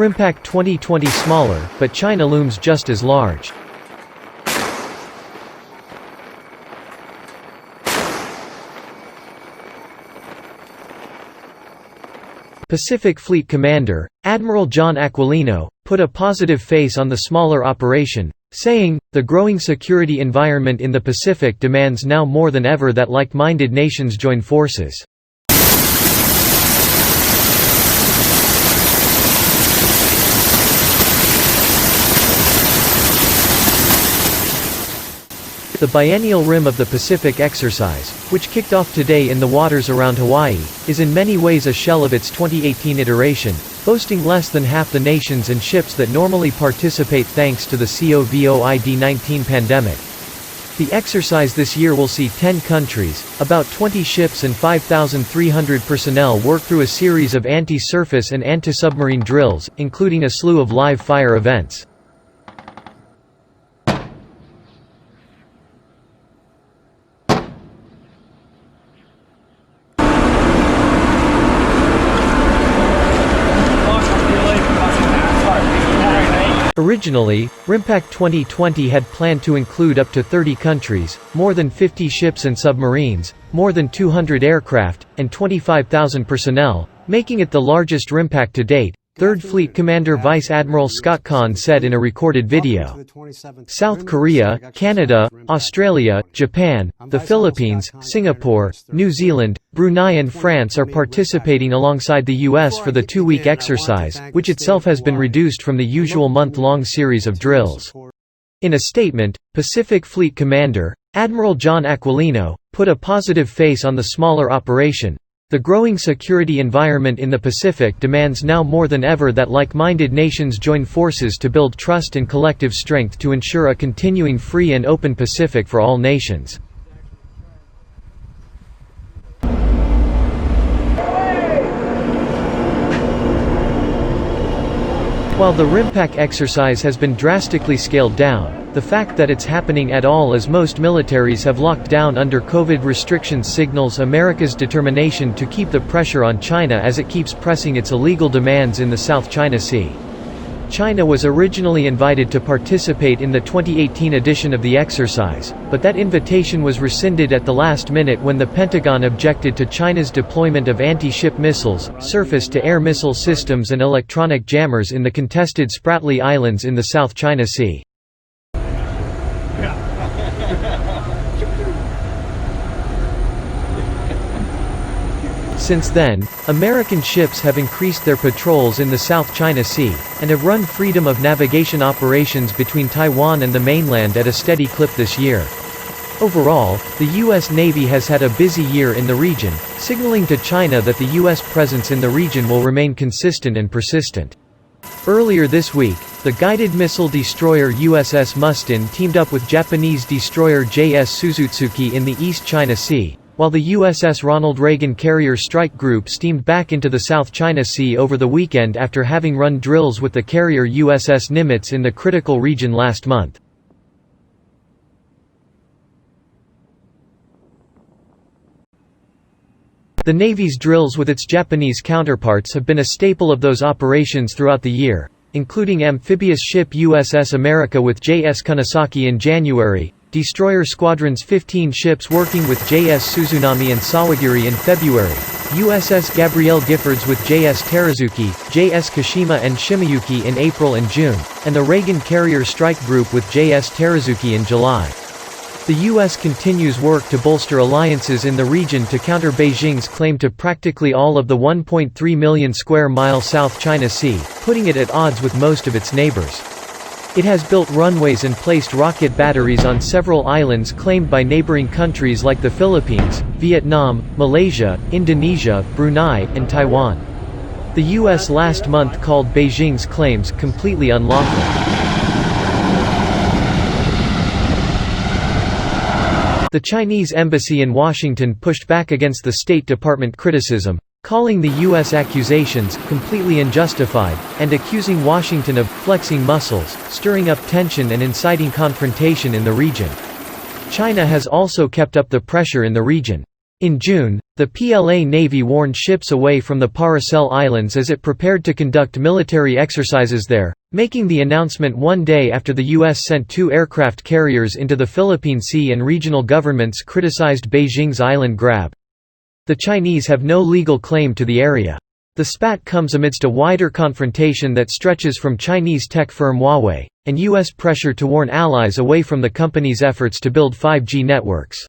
RIMPAC 2020 smaller, but China looms just as large. Pacific Fleet Commander, Admiral John Aquilino, put a positive face on the smaller operation, saying, "The growing security environment in the Pacific demands now more than ever that like-minded nations join forces." The biennial Rim of the Pacific exercise, which kicked off today in the waters around Hawaii, is in many ways a shell of its 2018 iteration, boasting less than half the nations and ships that normally participate thanks to the COVID-19 pandemic. The exercise this year will see 10 countries, about 20 ships and 5,300 personnel work through a series of anti-surface and anti-submarine drills, including a slew of live fire events. Originally, RIMPAC 2020 had planned to include up to 30 countries, more than 50 ships and submarines, more than 200 aircraft, and 25,000 personnel, making it the largest RIMPAC to date, 3rd Fleet Commander Vice Admiral Scott Kahn said in a recorded video. South Korea, Canada, Australia, Japan, the Philippines, Singapore, New Zealand, Brunei and France are participating alongside the US for the 2-week exercise, which itself has been reduced from the usual month-long series of drills. In a statement, Pacific Fleet Commander, Admiral John Aquilino, put a positive face on the smaller operation. "The growing security environment in the Pacific demands now more than ever that like-minded nations join forces to build trust and collective strength to ensure a continuing free and open Pacific for all nations." While the RIMPAC exercise has been drastically scaled down, the fact that it's happening at all as most militaries have locked down under COVID restrictions signals America's determination to keep the pressure on China as it keeps pressing its illegal demands in the South China Sea. China was originally invited to participate in the 2018 edition of the exercise, but that invitation was rescinded at the last minute when the Pentagon objected to China's deployment of anti-ship missiles, surface-to-air missile systems and electronic jammers in the contested Spratly Islands in the South China Sea. Since then, American ships have increased their patrols in the South China Sea, and have run freedom of navigation operations between Taiwan and the mainland at a steady clip this year. Overall, the U.S. Navy has had a busy year in the region, signaling to China that the U.S. presence in the region will remain consistent and persistent. Earlier this week, the guided missile destroyer USS Mustin teamed up with Japanese destroyer JS Suzutsuki in the East China Sea, while the USS Ronald Reagan Carrier Strike Group steamed back into the South China Sea over the weekend after having run drills with the carrier USS Nimitz in the critical region last month. The Navy's drills with its Japanese counterparts have been a staple of those operations throughout the year, including amphibious ship USS America with JS Kunisaki in January, Destroyer Squadron's 15 ships working with JS Suzunami and Sawagiri in February, USS Gabrielle Giffords with JS Terazuki, JS Kashima and Shimayuki in April and June, and the Reagan Carrier Strike Group with JS Terazuki in July. The U.S. continues work to bolster alliances in the region to counter Beijing's claim to practically all of the 1.3 million square mile South China Sea, putting it at odds with most of its neighbors. It has built runways and placed rocket batteries on several islands claimed by neighboring countries like the Philippines, Vietnam, Malaysia, Indonesia, Brunei, and Taiwan. The U.S. last month called Beijing's claims completely unlawful. The Chinese embassy in Washington pushed back against the State Department criticism, calling the U.S. accusations completely unjustified, and accusing Washington of flexing muscles, stirring up tension and inciting confrontation in the region. China has also kept up the pressure in the region. In June, The PLA Navy warned ships away from the Paracel Islands as it prepared to conduct military exercises there, making the announcement one day after the U.S. sent 2 aircraft carriers into the Philippine Sea and regional governments criticized Beijing's island grab. The Chinese have no legal claim to the area. The spat comes amidst a wider confrontation that stretches from Chinese tech firm Huawei, and U.S. pressure to warn allies away from the company's efforts to build 5G networks.